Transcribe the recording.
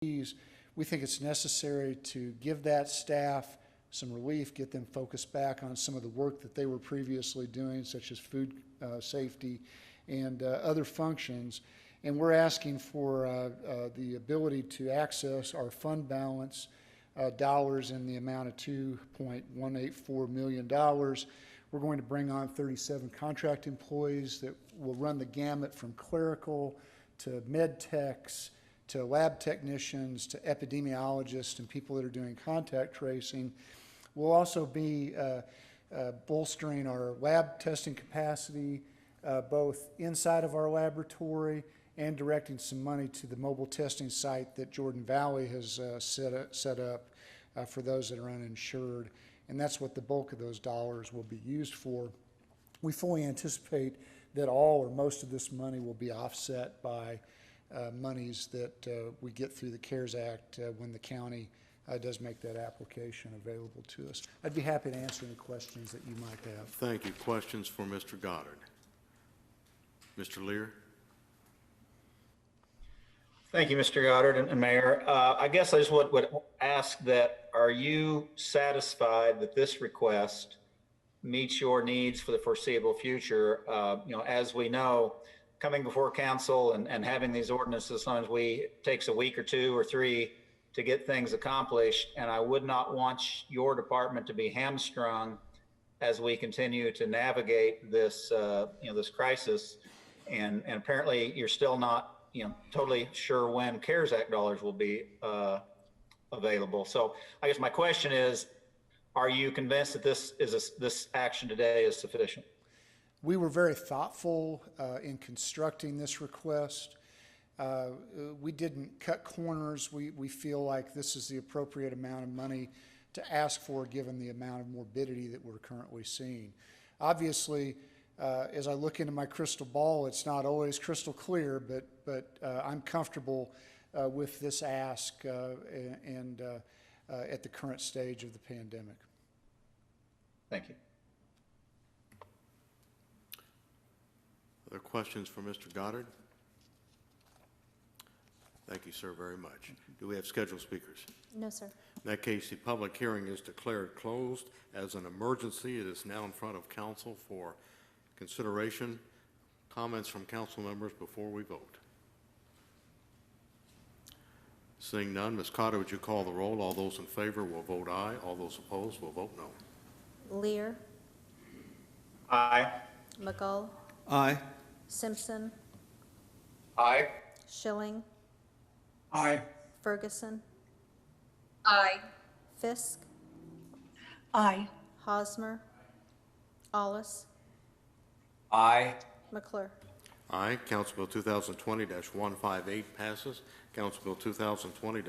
We think it's necessary to give that staff some relief, get them focused back on some of the work that they were previously doing, such as food safety and other functions. And we're asking for the ability to access our fund balance dollars in the amount of $2.184 million. We're going to bring on 37 contract employees that will run the gamut from clerical to med techs to lab technicians to epidemiologists and people that are doing contact tracing. We'll also be bolstering our lab testing capacity, both inside of our laboratory and directing some money to the mobile testing site that Jordan Valley has set up for those that are uninsured. And that's what the bulk of those dollars will be used for. We fully anticipate that all or most of this money will be offset by monies that we get through the CARES Act when the county does make that application available to us. I'd be happy to answer any questions that you might have. Thank you. Questions for Mr. Goddard? Mr. Lear? Thank you, Mr. Goddard and Mayor. I guess I just would ask that, are you satisfied that this request meets your needs for the foreseeable future? As we know, coming before council and having these ordinances, sometimes it takes a week or two or three to get things accomplished. And I would not want your department to be hamstrung as we continue to navigate this, this crisis. And apparently you're still not, totally sure when CARES Act dollars will be available. So I guess my question is, are you convinced that this action today is sufficient? We were very thoughtful in constructing this request. We didn't cut corners. We feel like this is the appropriate amount of money to ask for given the amount of morbidity that we're currently seeing. Obviously, as I look into my crystal ball, it's not always crystal clear, but I'm comfortable with this ask and at the current stage of the pandemic. Thank you. Other questions for Mr. Goddard? Thank you, sir, very much. Do we have scheduled speakers? No, sir. In that case, the public hearing is declared closed. As an emergency, it is now in front of council for consideration. Comments from council members before we vote? Seeing none, Ms. Cotter, would you call the roll? All those in favor will vote aye. All those opposed will vote no. Lear. Aye. McGull. Aye. Simpson. Aye. Schilling. Aye. Ferguson. Aye. Fisk. Aye. Hosmer. Allis. Aye. McClure. Aye. Council Bill 2020-158 passes. Council Bill 2020-